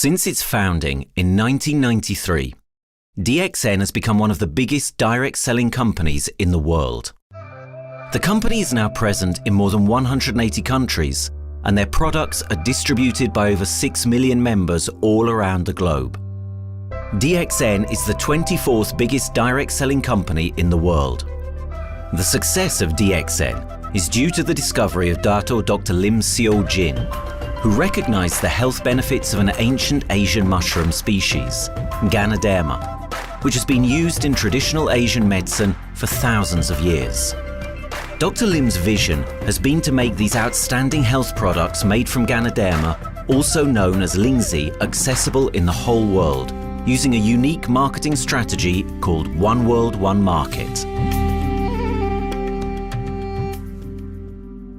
Since its founding in 1993, DXN has become one of the biggest direct selling companies in the world. The company is now present in more than 180 countries, and their products are distributed by over 6 million members all around the globe. DXN is the 24th biggest direct selling company in the world. The success of DXN is due to the discovery of Dr. Lim Seo Jin, who recognized the health benefits of an ancient Asian mushroom species, Ganoderma, which has been used in traditional Asian medicine for thousands of years. Dr. Lim's vision has been to make these outstanding health products made from Ganoderma, also known as Lingzi, accessible in the whole world, using a unique marketing strategy called One World, One Market.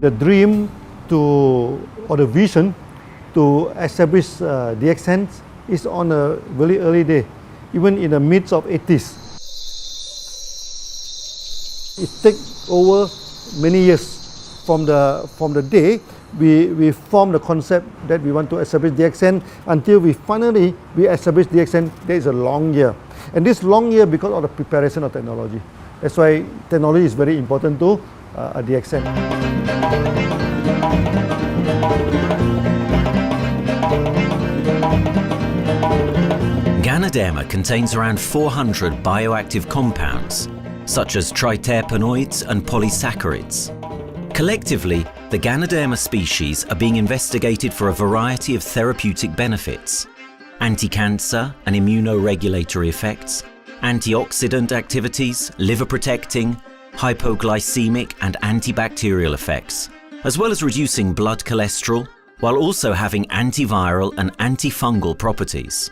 The dream or the vision to establish DXN is on a very early day, even in the midst of 80s. It takes over many years from the day we formed the concept that we want to establish DXN until we finally establish DXN. There is a long year, and this long year because of the preparation of technology. That's why technology is very important to DXN. Ganoderma contains around 400 bioactive compounds, such as triterpenoids and polysaccharids. Collectively, the Ganoderma species are being investigated for a variety of therapeutic benefits: anti-cancer and immunoregulatory effects, antioxidant activities, liver protecting, hypoglycemic and antibacterial effects, as well as reducing blood cholesterol, while also having antiviral and antifungal properties.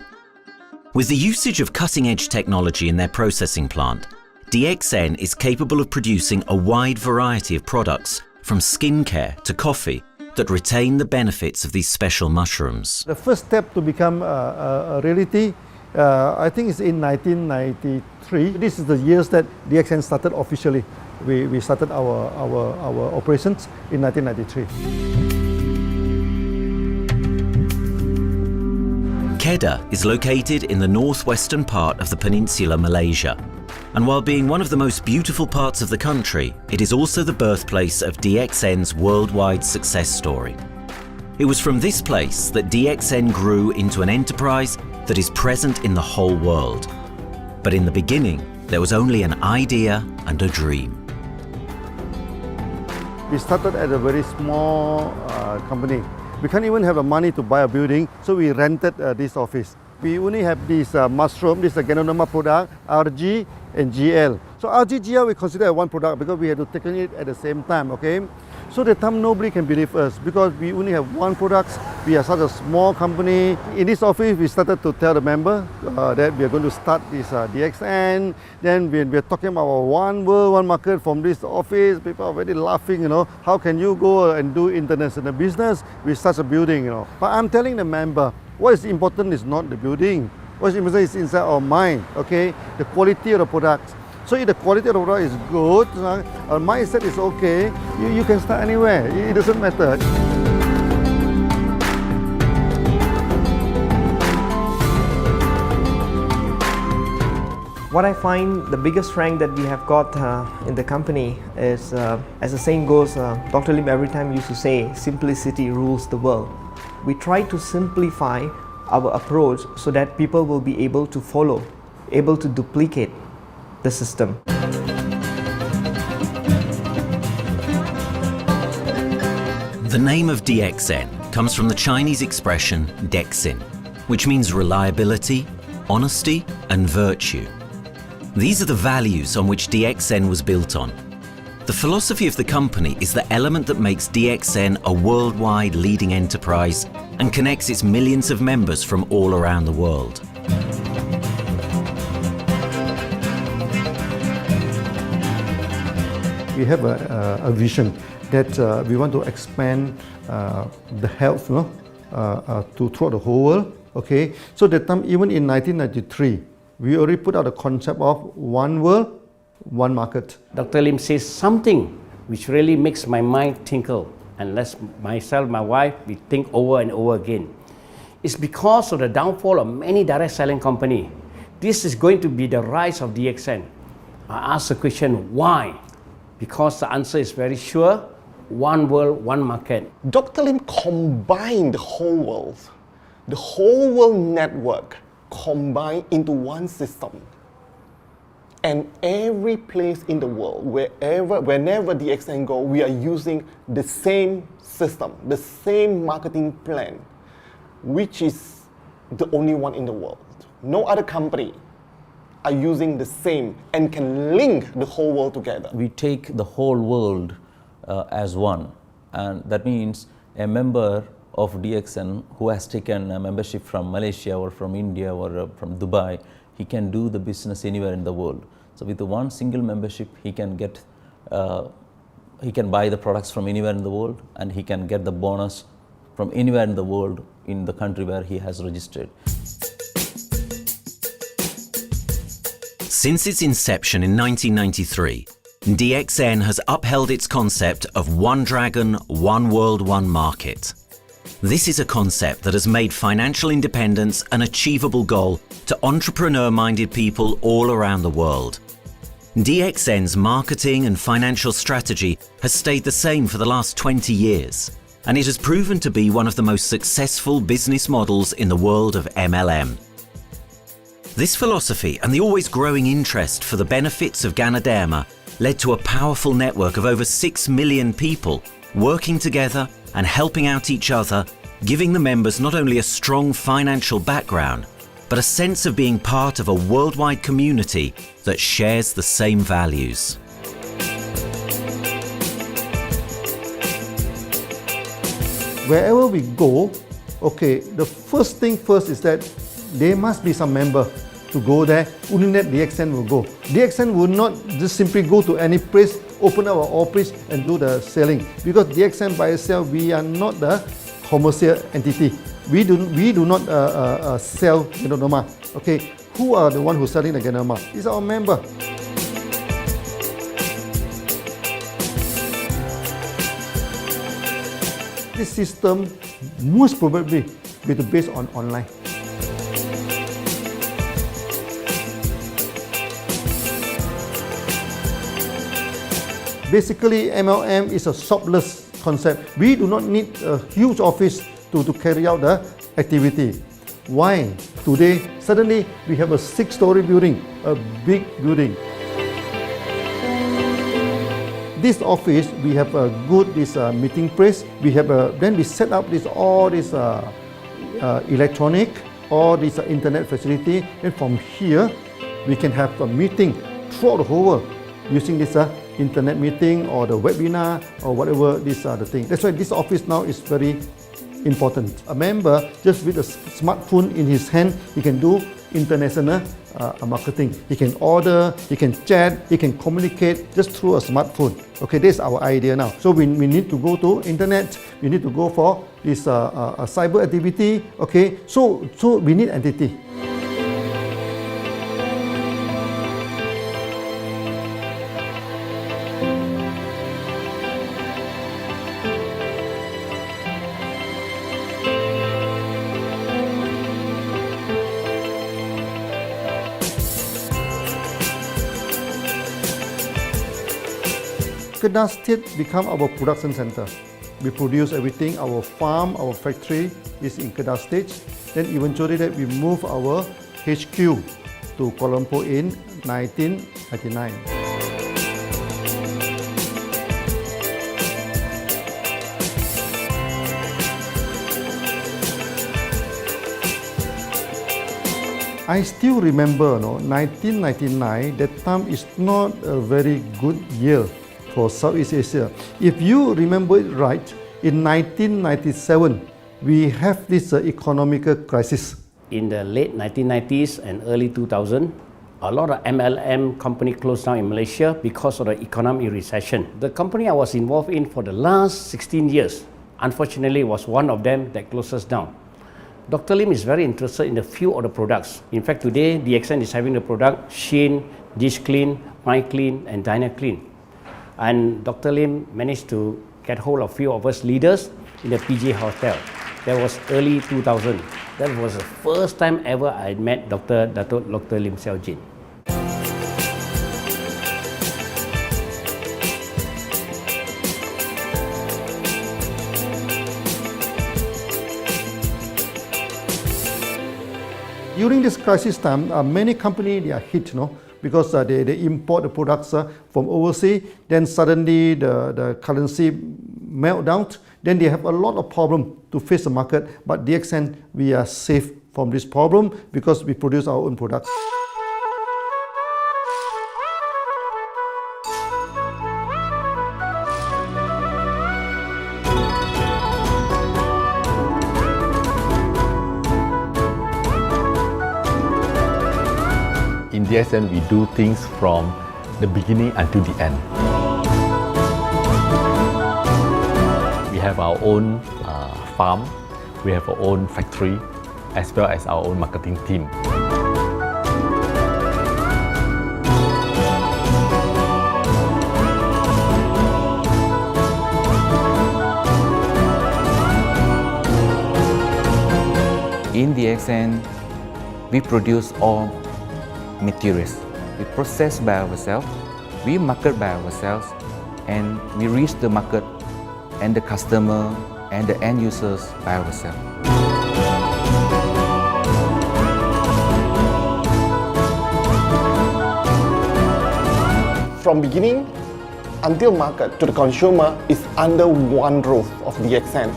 With the usage of cutting-edge technology in their processing plant, DXN is capable of producing a wide variety of products, from skincare to coffee, that retain the benefits of these special mushrooms. The first step to become a reality, I think, is in 1993. This is the years that DXN started officially. We started our operations in 1993. Kedah is located in the northwestern part of the peninsula Malaysia, and while being one of the most beautiful parts of the country, it is also the birthplace of DXN's worldwide success story. It was from this place that DXN grew into an enterprise that is present in the whole world. But in the beginning, there was only an idea and a dream. We started at a very small company. We can't even have the money to buy a building, so we rented this office. We only have this mushroom, this is a Ganoderma product, RG and GL. So RG, GL we consider one product because we had to take it at the same time, okay? So the time nobody can believe us because we only have one product. We are such a small company. In this office, we started to tell the member that we are going to start this DXN. Then we are talking about one world, one market from this office. People are very laughing, you know. How can you go and do international business with such a building, you know? But I'm telling the member, what is important is not the building. What is important is inside our mind, okay? The quality of the product. So if the quality of the product is good, our mindset is okay, you can start anywhere. It doesn't matter. What I find the biggest strength that we have got in the company is, as the saying goes, Dr. Lim every time used to say, simplicity rules the world. We try to simplify our approach so that people will be able to follow, able to duplicate the system. The name of DXN comes from the Chinese expression DXN, which means reliability, honesty, and virtue. These are the values on which DXN was built on. The philosophy of the company is the element that makes DXN a worldwide leading enterprise and connects its millions of members from all around the world. We have a vision that we want to expand the health to throughout the whole world. Okay, so that time, even in 1993, we already put out a concept of one world, one market. Dr. Lim says something which really makes my mind tinkle, and lets myself, my wife, we think over and over again. It's because of the downfall of many direct selling company. This is going to be the rise of DXN. I ask the question, why? Because the answer is very sure, one world, one market. Dr. Lim combined the whole world network combined into one system. And every place in the world, whenever DXN go, we are using the same system, the same marketing plan, which is the only one in the world. No other company are using the same and can link the whole world together. We take the whole world as one, and that means a member of DXN who has taken a membership from Malaysia or from India or from Dubai, he can do the business anywhere in the world. So with the one single membership, he can get, he can buy the products from anywhere in the world, and he can get the bonus from anywhere in the world in the country where he has registered. Since its inception in 1993, DXN has upheld its concept of one dragon, one world, one market. This is a concept that has made financial independence an achievable goal to entrepreneur-minded people all around the world. DXN's marketing and financial strategy has stayed the same for the last 20 years, and it has proven to be one of the most successful business models in the world of MLM. This philosophy and the always growing interest for the benefits of Ganoderma led to a powerful network of over 6 million people working together and helping out each other, giving the members not only a strong financial background, but a sense of being part of a worldwide community that shares the same values. Wherever we go, okay, the first thing first is that there must be some member to go there. Only that DXN will go. DXN will not just simply go to any place, open our office and do the selling. Because DXN by itself, we are not the commercial entity. We do not sell Ganoderma. Okay, who are the one who's selling the Ganoderma? It's our member. This system most probably will be based on online. Basically, MLM is a shopless concept. We do not need a huge office to carry out the activity. Why? Today, suddenly we have a 6-story building, a big building. This office, we have a good meeting place. We have then we set up all this electronic, all this internet facility, and from here we can have a meeting throughout the whole world using this internet meeting or the webinar or whatever these are the things. That's why this office now is very important. A member, just with a smartphone in his hand, he can do international marketing. He can order, he can chat, he can communicate just through a smartphone. Okay, that's our idea now. So we need to go to internet, we need to go for this cyber activity. Okay, so we need entity. Kedah State become our production center. We produce everything. Our farm, our factory is in Kedah State. Then eventually that we move our HQ to Kuala Lumpur in 1999. I still remember, 1999, that time is not a very good year for Southeast Asia. If you remember it right, in 1997, we have this economic crisis. In the late 1990s and early 2000, a lot of MLM company closed down in Malaysia because of the economic recession. The company I was involved in for the last 16 years, unfortunately, was one of them that closes down. Dr. Lim is very interested in a few of the products. In fact, today, DXN is having the product Sheen, Dish Clean, My Clean, and Diner Clean. And Dr. Lim managed to get hold of a few of us leaders in the PJ Hotel. That was early 2000. That was the first time ever I met Dr. Lim Xiaojin. During this crisis time, many companies they are hit, because they import the products from overseas. Then suddenly the currency melt down. Then they have a lot of problem to face the market. But DXN, we are safe from this problem because we produce our own products. In DXN, we do things from the beginning until the end. We have our own farm, we have our own factory, as well as our own marketing team. In DXN, we produce all materials. We process by ourselves, we market by ourselves, and we reach the market and the customer and the end users by ourselves. From beginning until market to the consumer is under one roof of DXN.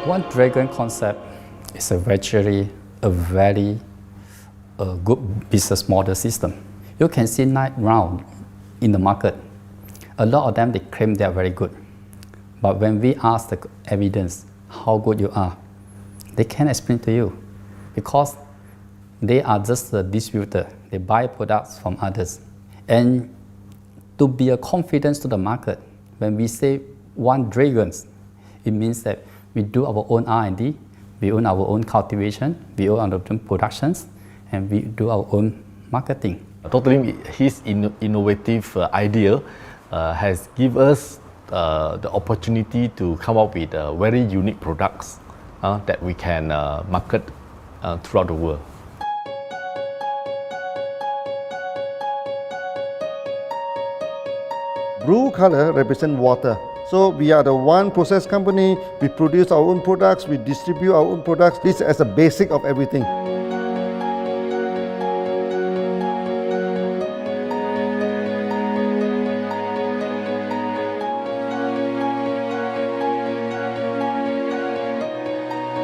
One Dragon concept is actually a very good business model system. You can see right in the market, a lot of them they claim they are very good. But when we ask the evidence how good you are, they can't explain to you because they are just a distributor. They buy products from others. And to be a confidence to the market, when we say One Dragons, it means that we do our own R&D, we own our own cultivation, we own our own productions, and we do our own marketing. Totally, his innovative idea has given us the opportunity to come up with very unique products that we can market throughout the world. Blue color represents water. So we are the one process company, we produce our own products, we distribute our own products. This is as a basic of everything.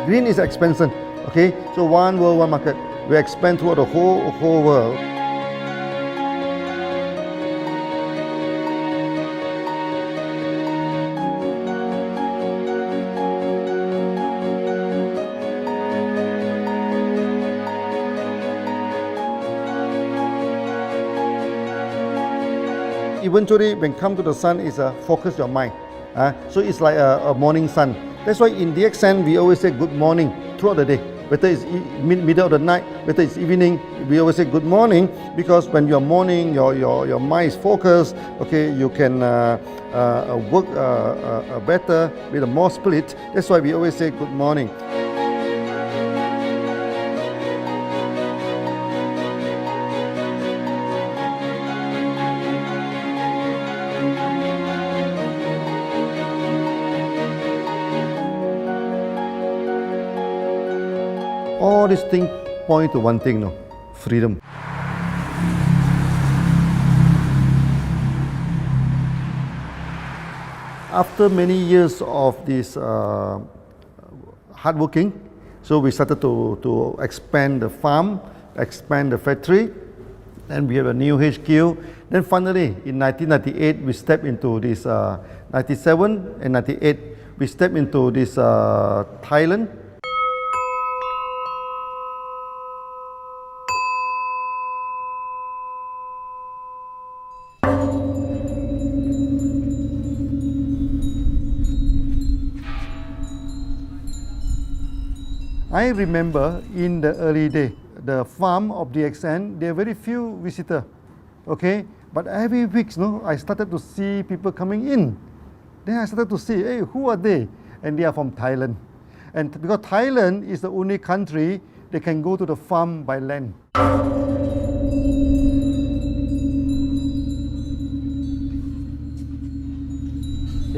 Green is expansion, okay? So one world, one market. We expand throughout the whole world. Eventually, when come to the sun, is focus your mind. So it's like a morning sun. That's why in DXN, we always say good morning throughout the day. Whether it's middle of the night, whether it's evening, we always say good morning because when you're morning, your mind is focused. Okay, you can work better with a more spirit. That's why we always say good morning. All these things point to one thing, freedom. After many years of this hard working, so we started to expand the farm, expand the factory, and we have a new HQ. Then finally, in 1998, we stepped into this, 97 and 98, we stepped into this Thailand. I remember in the early day, the farm of DXN, there are very few visitors, okay? But every week, I started to see people coming in. Then I started to see, hey, who are they? And they are from Thailand. And because Thailand is the only country they can go to the farm by land.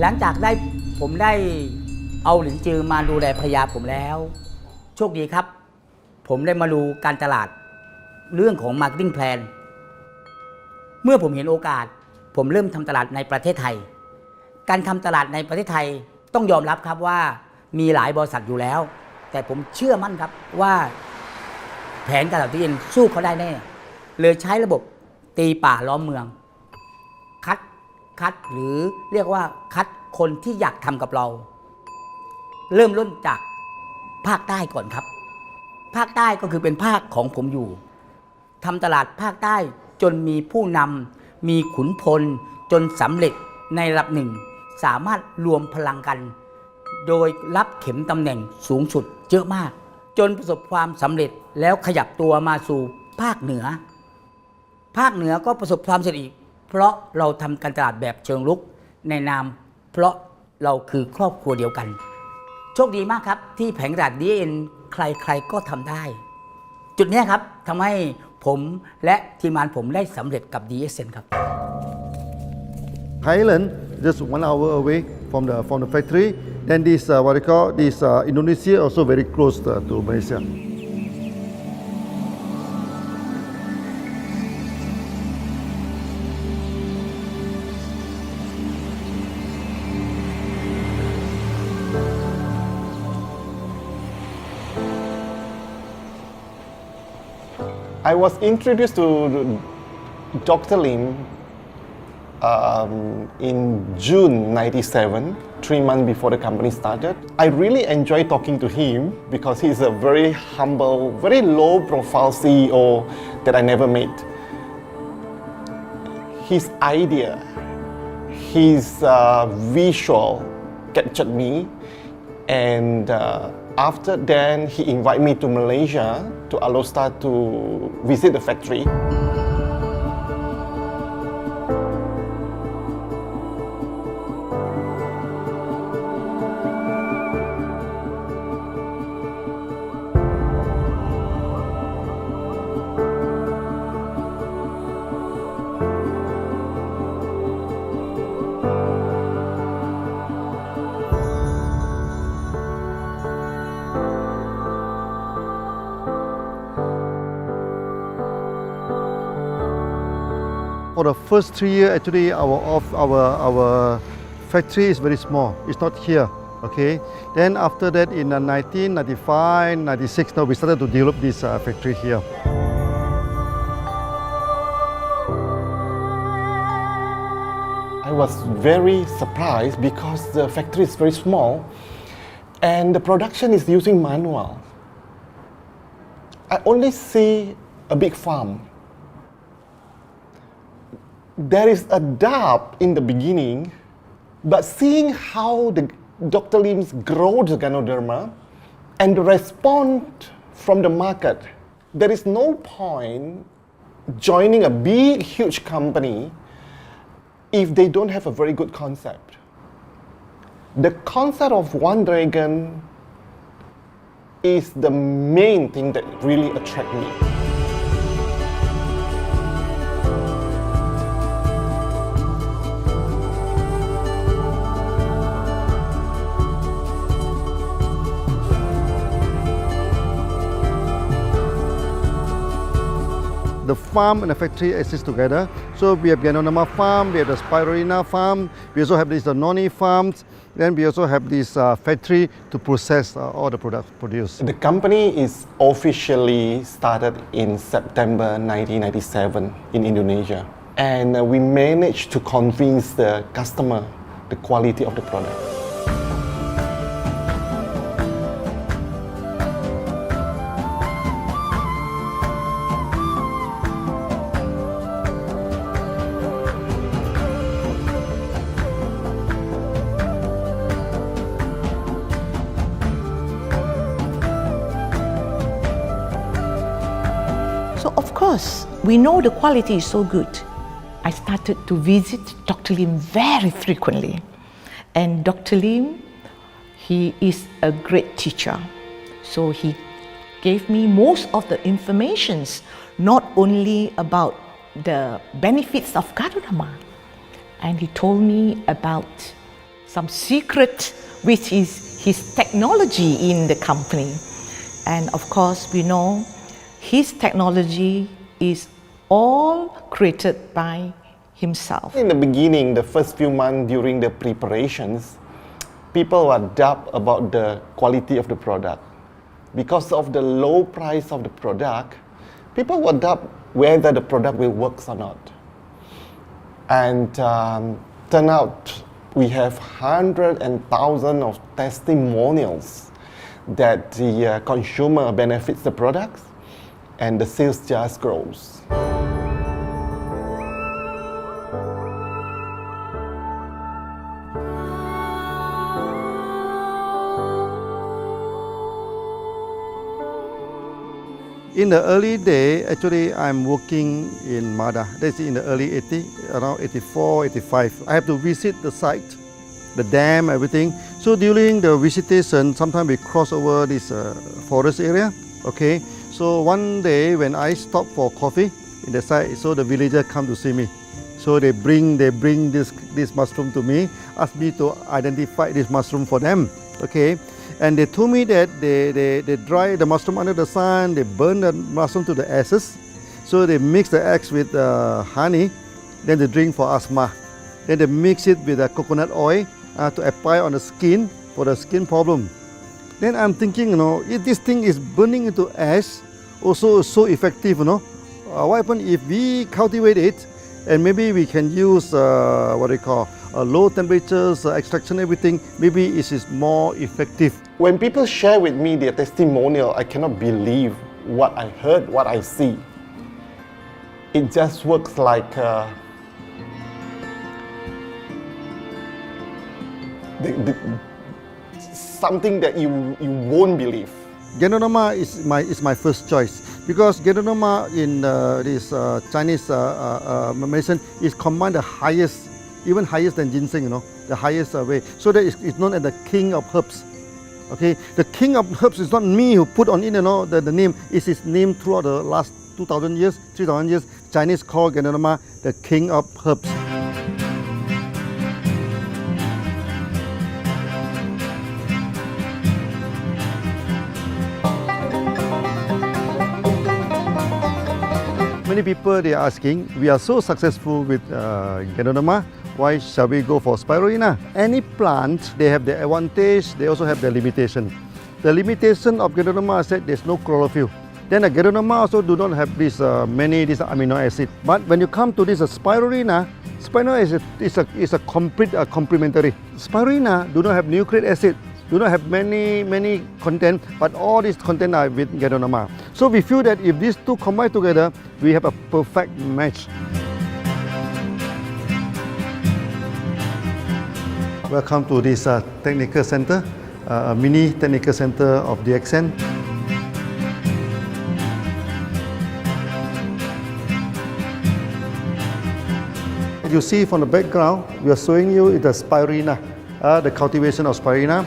หลังจากผมได้เอาหลินจือมาดูแลภรรยาผมแล้วโชคดีครับผมได้มาดูการตลาดเรื่องของ Marketing Plan เมื่อผมเห็นโอกาสผมเริ่มทำตลาดในประเทศไทยการทำตลาดในประเทศไทยต้องยอมรับครับว่ามีหลายบริษัทอยู่แล้วแต่ผมเชื่อมั่นครับว่าแผนการตลาดที่เอ็นสู้เขาได้แน่เลยใช้ระบบตีป่าล้อมเมืองคัดหรือเรียกว่าคัดคนที่อยากทำกับเราเริ่มต้นจากภาคใต้ก่อนครับภาคใต้ก็คือเป็นภาคของผมอยู่ทำตลาดภาคใต้จนมีผู้นำมีขุนพลจนสำเร็จในระดับหนึ่งสามารถรวมพลังกันโดยรับเข็มตำแหน่งสูงสุดเยอะมากจนประสบความสำเร็จแล้วขยับตัวมาสู่ภาคเหนือก็ประสบความสำเร็จอีกเพราะเราทำการตลาดแบบเชิงรุกในนามเพราะเราคือครอบครัวเดียวกันโชคดีมากครับที่แผงตลาด DXN ใครก็ทำได้จุดนี้ครับทำให้ผมและทีมงานผมได้สำเร็จกับ DXN ครับ Thailand just 1 hour away from the factory. Then this what they call this Indonesia also very close to Malaysia. I was introduced to Dr. Lim in June '97, 3 months before the company started. I really enjoyed talking to him because he's a very humble, very low-profile CEO that I never met. His idea, his visual captured me, and after then he invited me to Malaysia to Alostar to visit the factory. For the first 3 years, actually, our factory is very small. It's not here, okay. Then after that, in 1995, 96, now we started to develop this factory here. I was very surprised because the factory is very small and the production is using manual. I only see a big farm. There is a doubt in the beginning, but seeing how the Dr. Lim's grow the Ganoderma and the response from the market, there is no point joining a big, huge company if they don't have a very good concept. The concept of One Dragon is the main thing that really attracts me. The farm and the factory exist together. So we have Ganoderma farm, we have the Spirulina farm, we also have these noni farms, then we also have this factory to process all the products produced. The company is officially started in September 1997 in Indonesia. And we managed to convince the customer the quality of the product. because we know the quality is so good, I started to visit Dr. Lim very frequently. And Dr. Lim, he is a great teacher. So he gave me most of the informations, not only about the benefits of Ganoderma, and he told me about some secret, which is his technology in the company. And of course, we know his technology is all created by himself. In the beginning, the first few months during the preparations, people were doubt about the quality of the product. Because of the low price of the product, people were doubt whether the product will work or not. And turn out we have hundreds and thousands of testimonials that the consumer benefits the products and the sales just grows. In the early day, actually, I'm working in Mada. That's in the early 80s, around 84, 85. I have to visit the site, the dam, everything. So during the visitation, sometimes we cross over this forest area. Okay. So one day when I stop for coffee in the site, so the villager come to see me. So they bring this mushroom to me, ask me to identify this mushroom for them. Okay. And they told me that they dry the mushroom under the sun, they burn the mushroom to the ashes. So they mix the eggs with honey, then they drink for asthma. Then they mix it with coconut oil to apply on the skin for the skin problem. Then I'm thinking, you know, if this thing is burning into ash, also so effective, you know, what happens if we cultivate it and maybe we can use what they call low temperatures, extraction, everything, maybe it is more effective. When people share with me their testimonial, I cannot believe what I heard, what I see. It just works like something that you won't believe. Ganoderma is my first choice because Ganoderma in this Chinese medicine is command the highest, even higher than ginseng, you know, the highest way. So that it's known as the king of herbs. Okay, the king of herbs is not me who put on it, you know, the name. It's his name throughout the last 2,000 years, 3,000 years. Chinese call Ganoderma the king of herbs. Many people they are asking, we are so successful with Ganoderma, why shall we go for spirulina? Any plant, they have the advantage, they also have the limitation. The limitation of Ganoderma is that there's no chlorophyll. Then the Ganoderma also do not have this many this amino acid. But when you come to this spirulina, spirulina is a complete complementary. Spirulina do not have nucleic acid, do not have many content, but all these content are with Ganoderma. So we feel that if these two combine together, we have a perfect match. Welcome to this technical center, a mini technical center of DXN. You see from the background, we are showing you the spirulina, the cultivation of spirulina.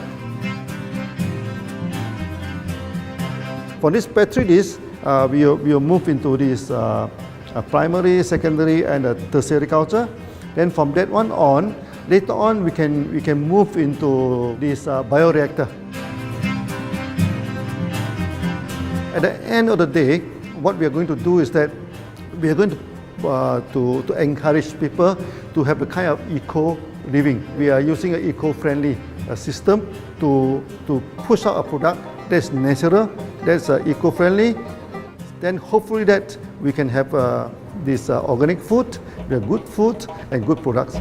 For this petri dish, we will move into this primary, secondary, and tertiary culture. Then from that one on, later on we can move into this bioreactor. At the end of the day, what we are going to do is that we are going to encourage people to have a kind of eco living. We are using an eco-friendly system to push out a product that's natural, that's eco-friendly. Then hopefully that we can have this organic food, good food and good products.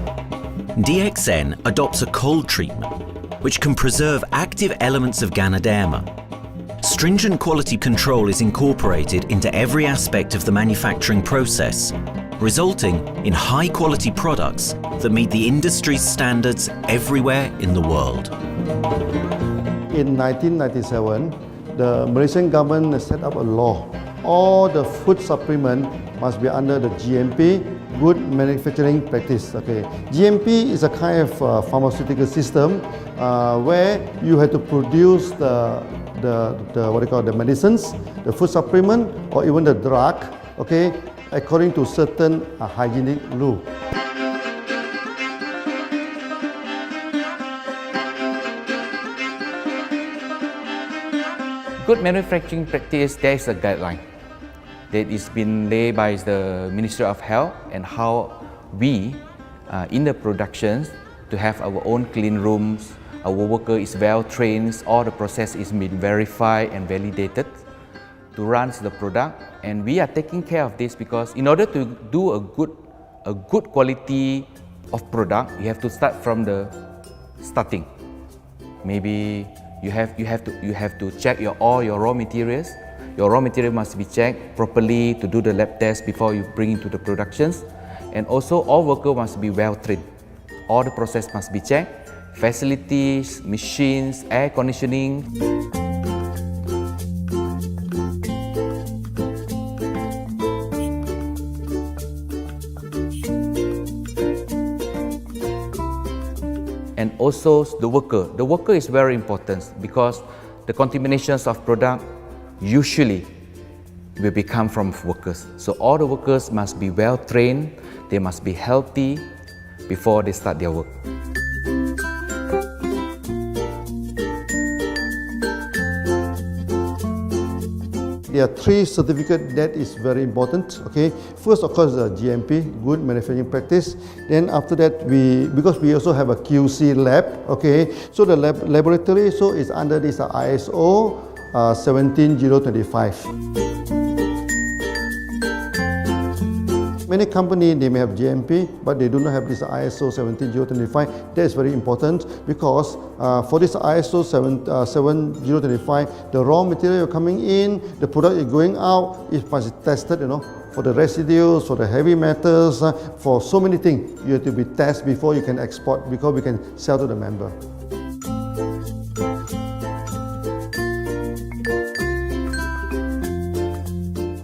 DXN adopts a cold treatment, which can preserve active elements of Ganoderma. Stringent quality control is incorporated into every aspect of the manufacturing process, resulting in high-quality products that meet the industry's standards everywhere in the world. In 1997, the Malaysian government set up a law all the food supplement must be under the GMP, Good Manufacturing Practice. Okay, GMP is a kind of pharmaceutical system where you have to produce the what they call the medicines, the food supplement, or even the drug. Okay, according to certain hygienic rule. Good manufacturing practice, there is a guideline that is been laid by the Ministry of Health and how we in the productions to have our own clean rooms, our worker is well trained, all the process is been verified and validated to run the product, and we are taking care of this because in order to do a good quality of product, you have to start from the starting. Maybe you have to check all your raw materials. Your raw material must be checked properly to do the lab test before you bring into the productions. And also all workers must be well trained. All the process must be checked. Facilities, machines, air conditioning. And also the worker. The worker is very important because the contaminations of product usually will become from workers. So all the workers must be well trained, they must be healthy before they start their work. There are 3 certificates that is very important. Okay, first of course the GMP, Good Manufacturing Practice. Then after that because we also have a QC lab. Okay, so the laboratory is under this ISO 17025. Many companies, they may have GMP, but they do not have this ISO 17025. That is very important because for this ISO 7025, the raw material coming in, the product is going out, it must be tested, for the residues, for the heavy metals, for so many things. You have to be tested before you can export, because we can sell to the member.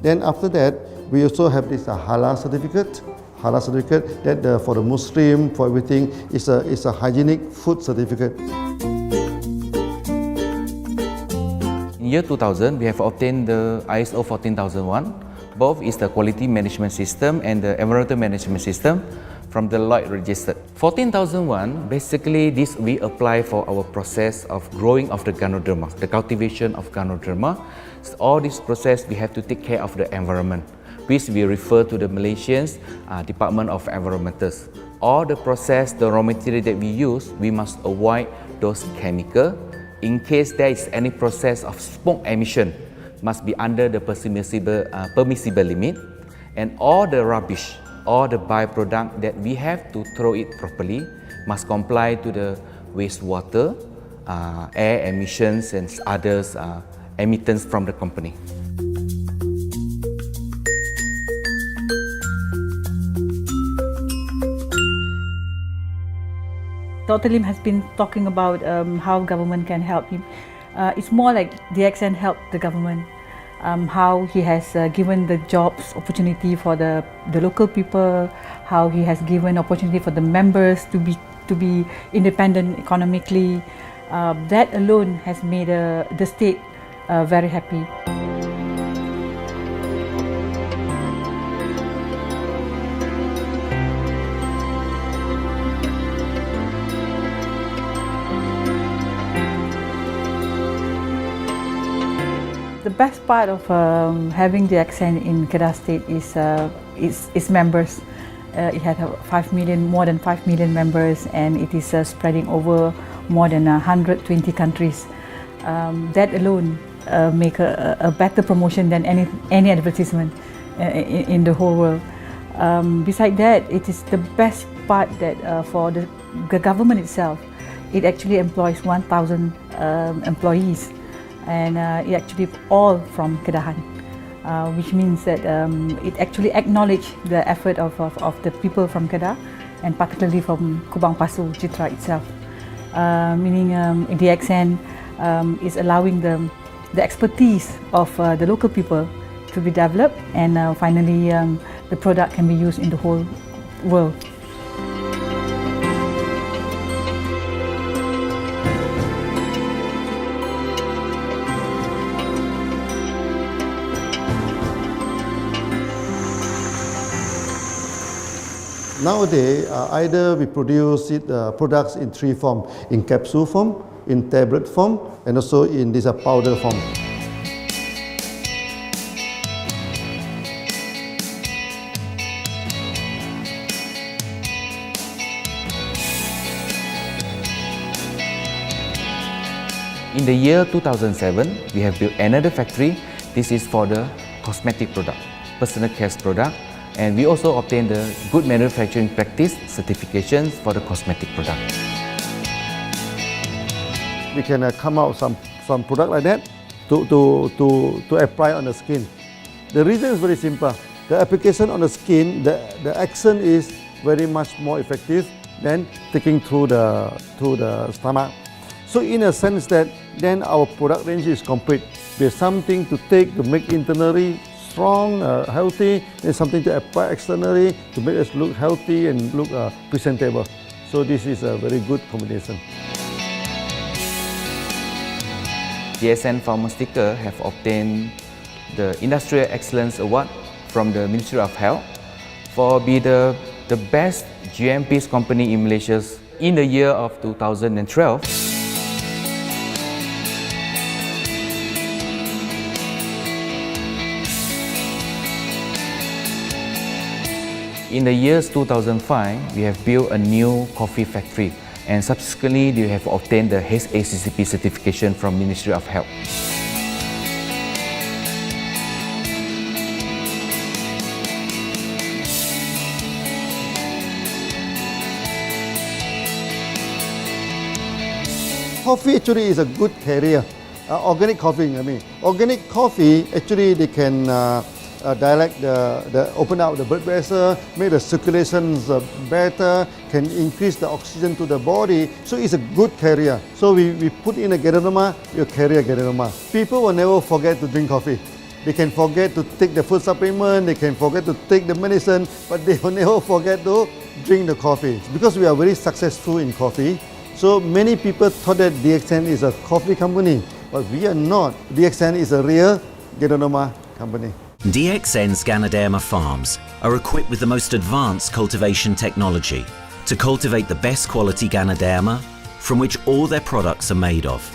Then after that, we also have this halal certificate. Halal certificate that for the Muslim, for everything, is a hygienic food certificate. In year 2000, we have obtained the ISO 14001. Both is the quality management system and the environmental management system from the Lloyd registered. 14001, basically this we apply for our process of growing of the Ganoderma, the cultivation of Ganoderma. So all this process we have to take care of the environment, which we refer to the Malaysians Department of Environmentals. All the process, the raw material that we use, we must avoid those chemicals. In case there is any process of smoke emission, must be under the permissible limit, and all the rubbish, all the byproduct that we have to throw it properly must comply to the wastewater, air emissions and others emittance from the company. Dr. Lim has been talking about how government can help him. It's more like DXN helped the government, how he has given the jobs opportunity for the local people, how he has given opportunity for the members to be independent economically. That alone has made the state very happy. The best part of having the DXN in Kedah State is its members. It has more than 5 million members, and it is spreading over more than 120 countries. That alone make a better promotion than any advertisement in the whole world. Besides that, it is the best part that for the government itself, it actually employs 1,000 employees. And it actually all from Kedahan, which means that it actually acknowledges the effort of the people from Kedah, and particularly from Kubang Pasu Citra itself. Meaning DXN is allowing the expertise of the local people to be developed, and finally the product can be used in the whole world. Nowadays, either we produce products in three forms: in capsule form, in tablet form, and also in this powder form. In the year 2007, we have built another factory. This is for the cosmetic product, personal care product, and we also obtained the Good Manufacturing Practice certifications for the cosmetic product. We can come out some product like that to apply on the skin. The reason is very simple. The application on the skin, the action is very much more effective than taking through the stomach. So in a sense that then our product range is complete. There's something to take to make internally strong, healthy, and something to apply externally to make us look healthy and look presentable. So this is a very good combination. DXN Pharmaceutical have obtained the Industrial Excellence Award from the Ministry of Health for be the best GMP company in Malaysia in the year of 2012. In the years 2005, we have built a new coffee factory, and subsequently we have obtained the HACCP certification from Ministry of Health. Coffee actually is a good carrier. Organic coffee, I mean. Organic coffee, actually they can open up the blood vessel, make the circulations better, can increase the oxygen to the body. So it's a good carrier. So we put in a Ganoderma, you carry a Ganoderma. People will never forget to drink coffee. They can forget to take the food supplement, they can forget to take the medicine, but they will never forget to drink the coffee. Because we are very successful in coffee, so many people thought that DXN is a coffee company, but we are not. DXN is a real Ganoderma company. DXN's Ganoderma farms are equipped with the most advanced cultivation technology to cultivate the best quality Ganoderma from which all their products are made of.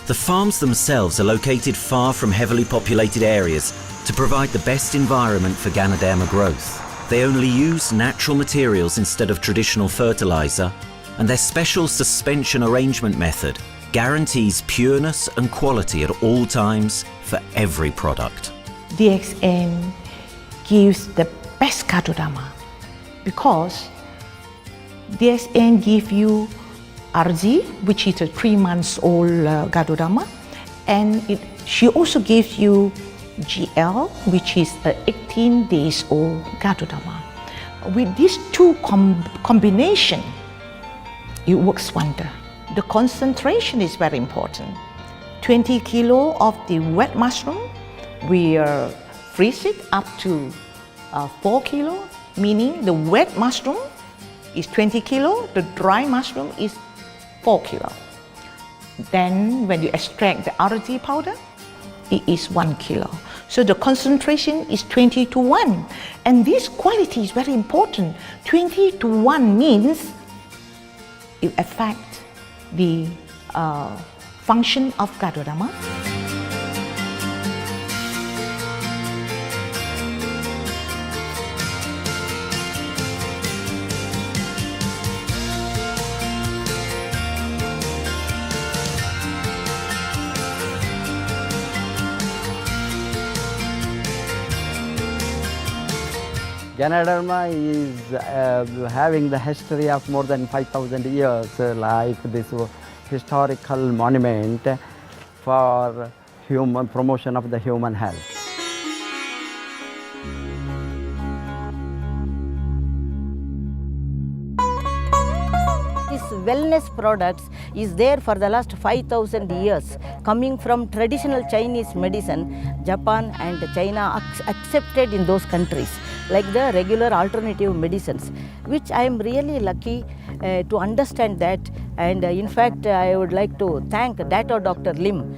The farms themselves are located far from heavily populated areas to provide the best environment for Ganoderma growth. They only use natural materials instead of traditional fertilizer, and their special suspension arrangement method guarantees pureness and quality at all times for every product. DXN gives the best Ganoderma because DXN gives you RZ, which is a 3 months old Ganoderma, and she also gives you GL, which is a 18 days old Ganoderma. With these two combination, it works wonder. The concentration is very important. 20 kilo of the wet mushroom, we freeze it up to 4 kilo, meaning the wet mushroom is 20 kilo, the dry mushroom is 4 kilo. Then when you extract the RZ powder, it is 1 kilo. So the concentration is 20 to 1. And this quality is very important. 20 to 1 means it affects the function of Ganoderma. Ganoderma is having the history of more than 5,000 years, like this historical monument for human promotion of the human health. This wellness products is there for the last 5,000 years, coming from traditional Chinese medicine. Japan and China accepted in those countries, like the regular alternative medicines, which I am really lucky to understand that. And in fact, I would like to thank Dr. Lim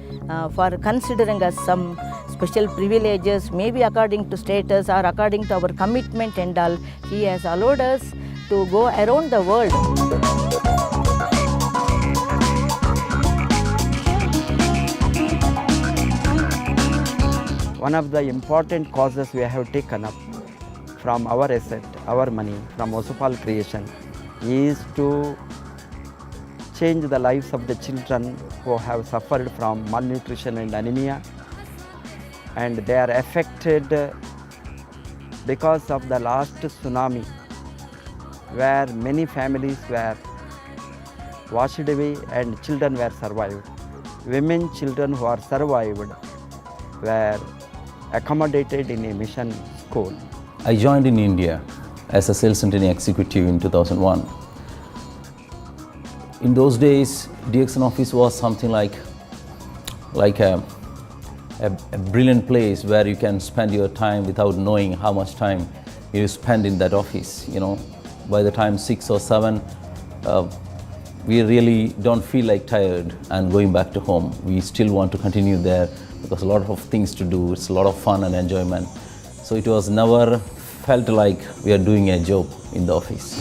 for considering us some special privileges, maybe according to status or according to our commitment and all. He has allowed us to go around the world. One of the important causes we have taken up from our asset, our money, from Osopal creation, is to change the lives of the children who have suffered from malnutrition and anemia, and they are affected because of the last tsunami, where many families were washed away and children were survived. Women, children who are survived were accommodated in a mission school. I joined in India as a sales and training executive in 2001. In those days, DXN office was something like a brilliant place where you can spend your time without knowing how much time you spend in that office. You know, by the time 6 or 7, we really don't feel like tired and going back to home. We still want to continue there because a lot of things to do. It's a lot of fun and enjoyment. So it was never felt like we are doing a job in the office.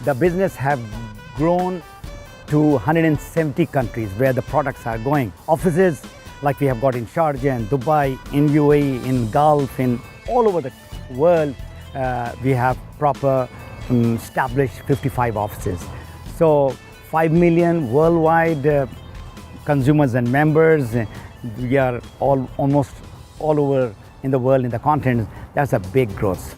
The business have grown to 170 countries where the products are going. Offices like we have got in Sharjah and Dubai, in UAE, in Gulf, in all over the world, we have proper established 55 offices. So 5 million worldwide consumers and members. We are almost all over in the world, in the continent. That's a big growth.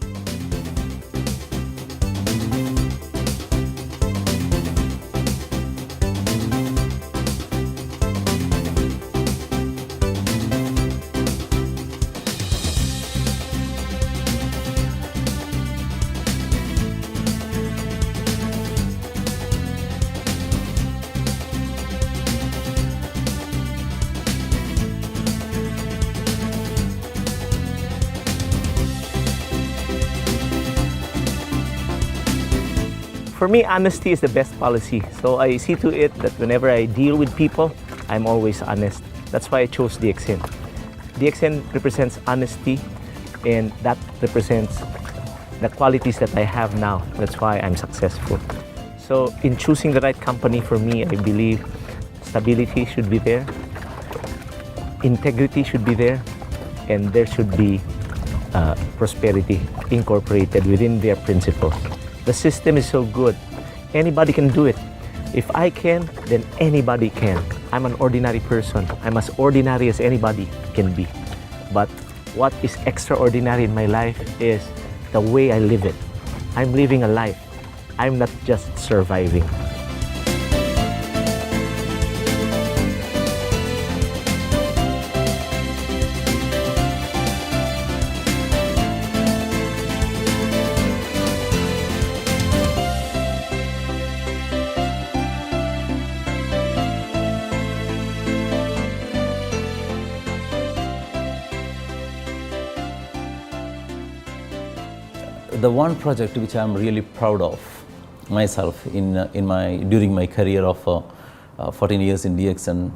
For me, honesty is the best policy. So I see to it that whenever I deal with people, I'm always honest. That's why I chose DXN. DXN represents honesty, and that represents the qualities that I have now. That's why I'm successful. So in choosing the right company for me, I believe stability should be there, integrity should be there, and there should be prosperity incorporated within their principles. The system is so good. Anybody can do it. If I can, then anybody can. I'm an ordinary person. I'm as ordinary as anybody can be. But what is extraordinary in my life is the way I live it. I'm living a life. I'm not just surviving. The one project which I'm really proud of myself during my career of 14 years in DXN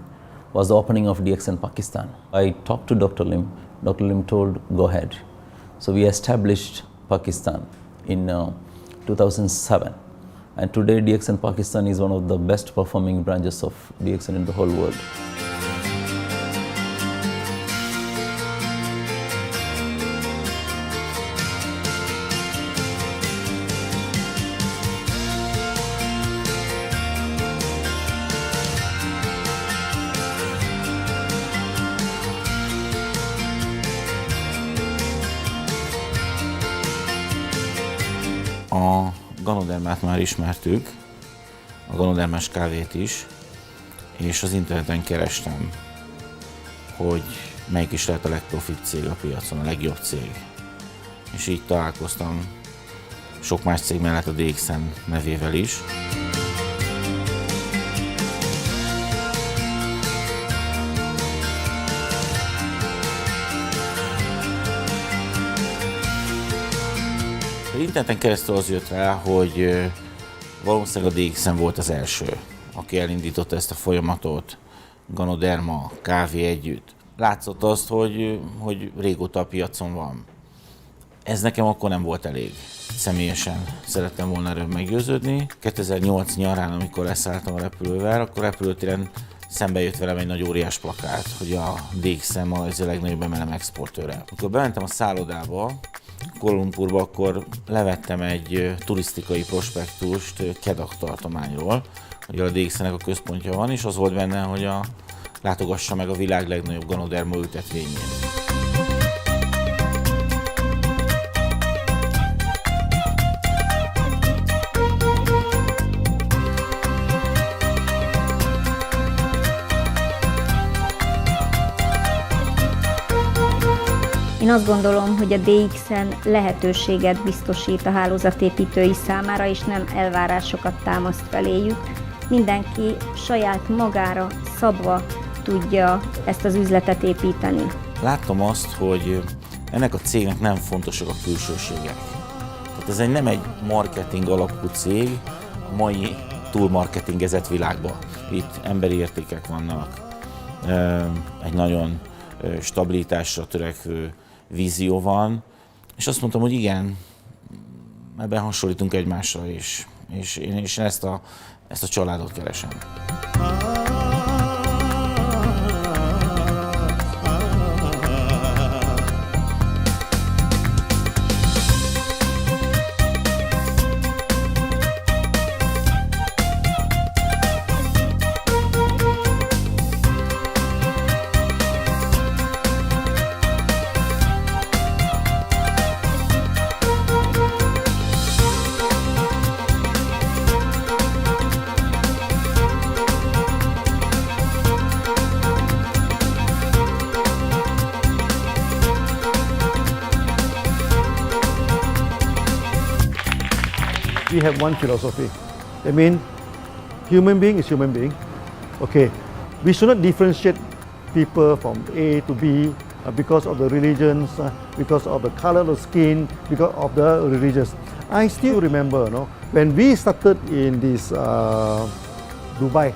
was the opening of DXN Pakistan. I talked to Dr. Lim. Dr. Lim told, go ahead. So we established Pakistan in 2007. And today DXN Pakistan is one of the best performing branches of DXN in the whole world. A Ganodermát már ismertük, a Ganodermás kávét is, és az interneten kerestem, hogy melyik is lehet a legprofit cég a piacon, a legjobb cég. És így találkoztam sok más cég mellett a DXN nevével is. Az interneten keresztül az jött rá, hogy valószínűleg a DXN volt az első, aki elindította ezt a folyamatot, Ganoderma, kávé együtt. Látszott azt, hogy régóta a piacon van. Ez nekem akkor nem volt elég. Személyesen szerettem volna erről meggyőződni. 2008 nyarán, amikor leszálltam a repülővel, akkor repülőtéren szembe jött velem egy nagy óriás plakát, hogy a DXN ma az a legnagyobb MLM exportőre. Amikor bementem a szállodába, Kuala Lumpurba, akkor levettem egy turisztikai prospektust Kedah tartományról, hogy a DXN-nek a központja van, és az volt benne, hogy látogassa meg a világ legnagyobb Ganoderma ültetvényét. Én azt gondolom, hogy a DXN lehetőséget biztosít a hálózatépítői számára, és nem elvárásokat támaszt feléjük. Mindenki saját magára szabva tudja ezt az üzletet építeni. Láttam azt, hogy ennek a cégnek nem fontosak a külsőségek. Tehát ez nem egy marketing alapú cég a mai túlmarketingezett világban. Itt emberi értékek vannak, egy nagyon stabilitásra törekvő vízió van, és azt mondtam, hogy igen, ebben hasonlítunk egymásra, és én ezt a családot keresem. We have one philosophy. I mean, human being is human being. Okay, we should not differentiate people from A to B because of the religions, because of the color of the skin, because of the religions. I still remember, when we started in this Dubai,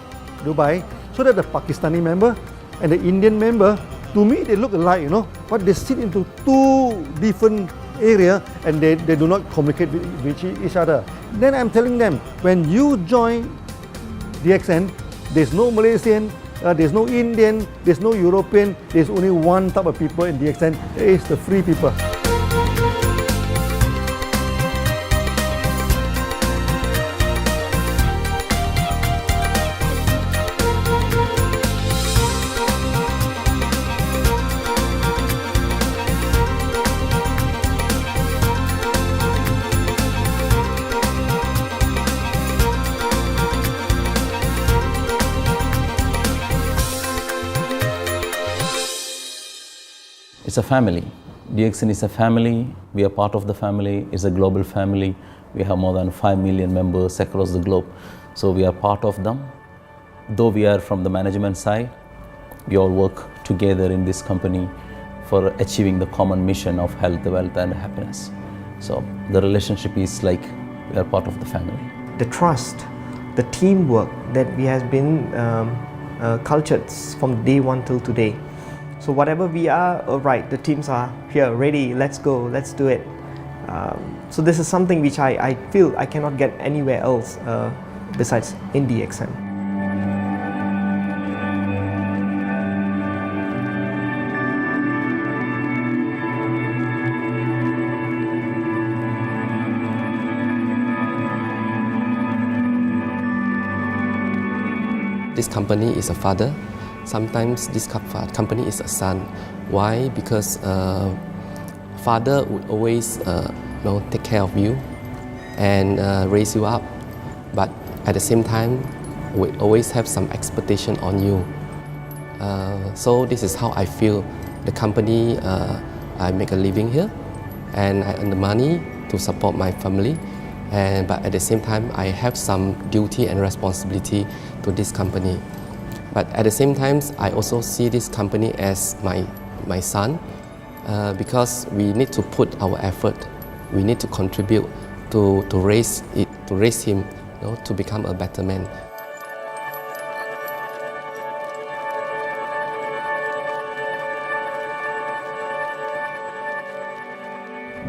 so that the Pakistani member and the Indian member, to me they look alike, but they sit into two different area and they do not communicate with each other. Then I'm telling them, when you join DXN, there's no Malaysian, there's no Indian, there's no European, there's only one type of people in DXN, it's the free people. It's a family. DXN is a family. We are part of the family. It's a global family. We have more than 5 million members across the globe. So we are part of them. Though we are from the management side, we all work together in this company for achieving the common mission of health, wealth and happiness. So the relationship is like we are part of the family. The trust, the teamwork that we has been cultured from day one till today. So whatever we are, right, the teams are here, ready, let's go, let's do it. So this is something which I feel I cannot get anywhere else besides in DXN. This company is a father. Sometimes this company is a son. Why? Because father would always take care of you, and raise you up. But at the same time, we always have some expectation on you. So this is how I feel. The company, I make a living here, and I earn the money to support my family. But at the same time, I have some duty and responsibility to this company. But at the same time, I also see this company as my son, because we need to put our effort. We need to contribute to raise him, to become a better man.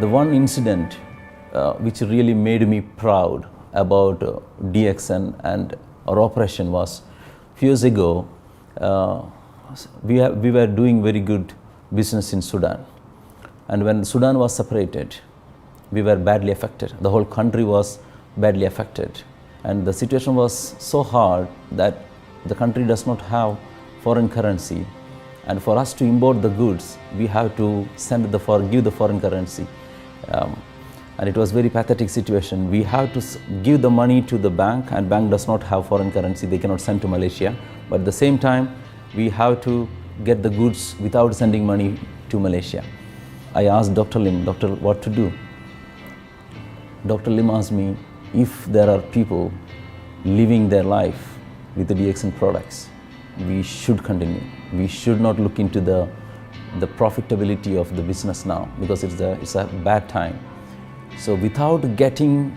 The one incident which really made me proud about DXN and our operation was few years ago. We were doing very good business in Sudan, and when Sudan was separated, we were badly affected. The whole country was badly affected, and the situation was so hard that the country does not have foreign currency, and for us to import the goods, we have to give the foreign currency. And it was very pathetic situation. We have to give the money to the bank, and bank does not have foreign currency. They cannot send to Malaysia. But at the same time, we have to get the goods without sending money to Malaysia. I asked Dr. Lim, "Doctor, what to do?" Dr. Lim asked me, if there are people living their life with the DXN products, we should continue. We should not look into the profitability of the business now, because it's a bad time. So without getting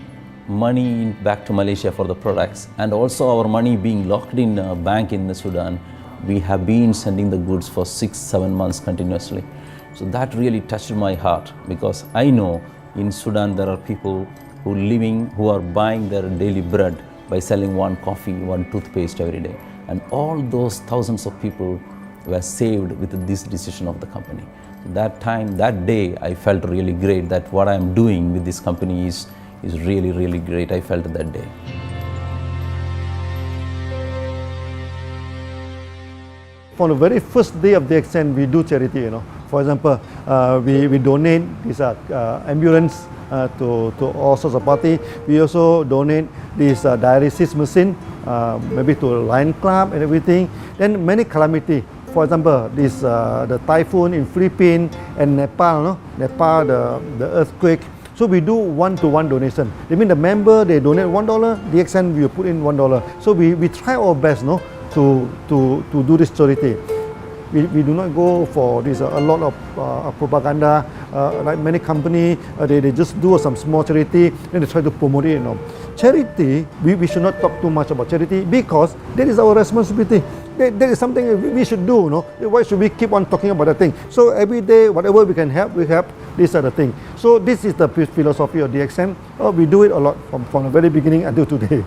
money back to Malaysia for the products, and also our money being locked in a bank in Sudan, we have been sending the goods for 6-7 months continuously. So that really touched my heart, because I know in Sudan there are people who are buying their daily bread by selling one coffee, one toothpaste every day. And all those thousands of people were saved with this decision of the company. That day, I felt really great that what I am doing with this company is really, really great. I felt that day. From the very first day of DXN, we do charity. For example, we donate this ambulance to all sorts of party. We also donate this dialysis machine, maybe to Lion Club and everything. Then many calamity. For example, the typhoon in Philippines and Nepal, the earthquake. So we do one-to-one donation. That means the member, they donate $1, DXN will put in $1. So we try our best to do this charity. We do not go for this a lot of propaganda, like many companies, they just do some small charity, then they try to promote it. Charity, we should not talk too much about charity, because that is our responsibility. That is something we should do. Why should we keep on talking about that thing? So every day, whatever we can help, we help. These are the things. So this is the philosophy of DXN. We do it a lot from the very beginning until today.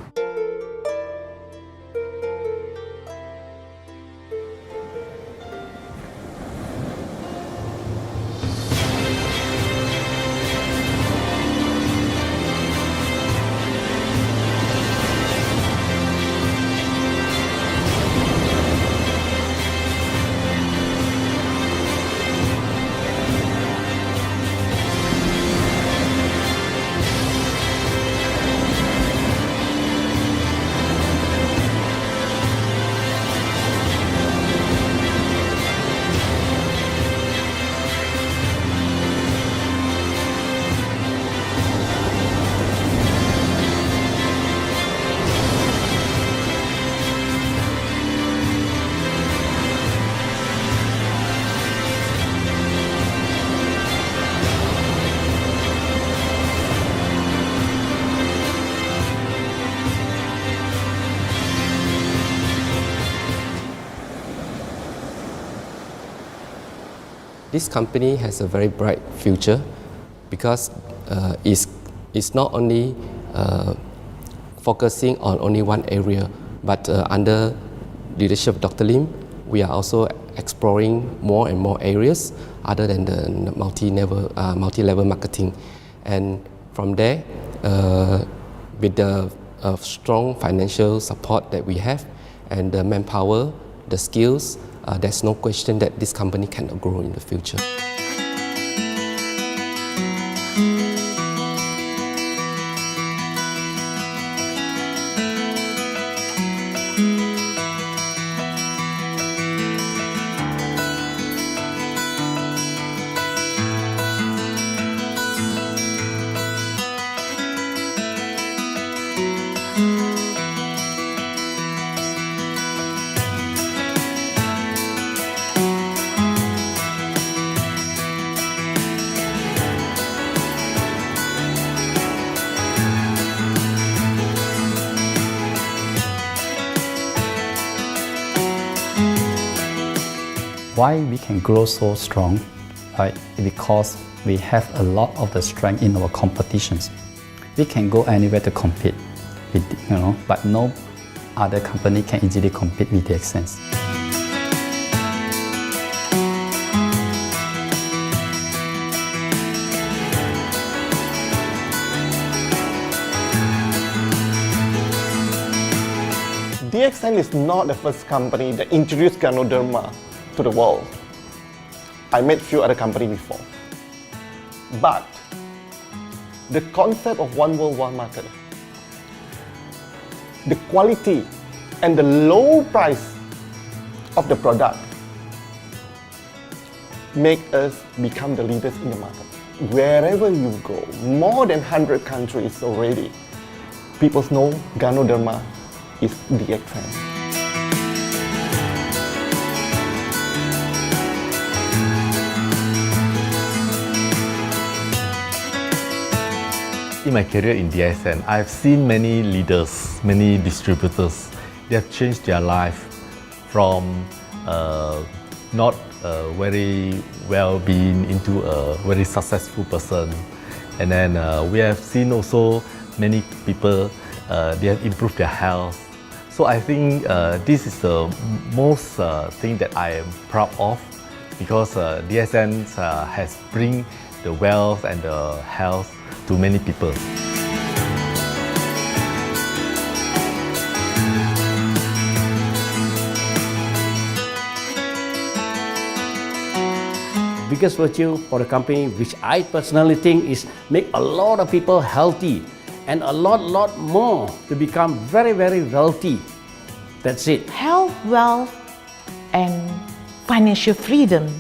This company has a very bright future, because it's not only focusing on only one area, but under leadership of Dr. Lim, we are also exploring more and more areas other than the multi-level marketing. And from there, with the strong financial support that we have, and the manpower, the skills, there's no question that this company cannot grow in the future. For the Why we can grow so strong, right? Because we have a lot of the strength in our competitions. We can go anywhere to compete, but no other company can easily compete with DXN. DXN is not the first company that introduced Ganoderma to the world. I met few other companies before. But the concept of one world, one market, the quality and the low price of the product make us become the leaders in the market. Wherever you go, more than 100 countries already, people know Ganoderma is DXN. In my career in DXN, I've seen many leaders, many distributors. They have changed their life from not very well-being into a very successful person. And then we have seen also many people, they have improved their health. So I think this is the most thing that I am proud of, because DXN has bring the wealth and the health to many people. Biggest virtue for the company, which I personally think is make a lot of people healthy and a lot more to become very wealthy. That's it. Health, wealth, and financial freedom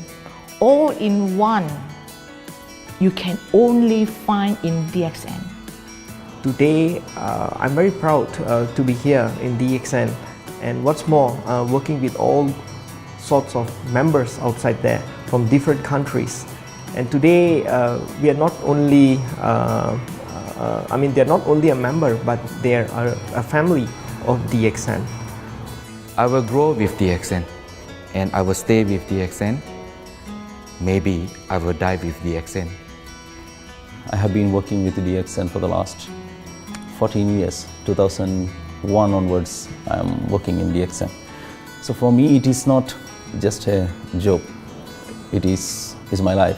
all in one. You can only find in DXN. Today, I'm very proud to be here in DXN, and what's more, working with all sorts of members outside there from different countries. And today, we are not only, they're not only a member, but they are a family of DXN. I will grow with DXN, and I will stay with DXN. Maybe I will die with DXN. I have been working with the DXN for the last 14 years. 2001 onwards, I am working in DXN. So for me, it is not just a job. It is my life.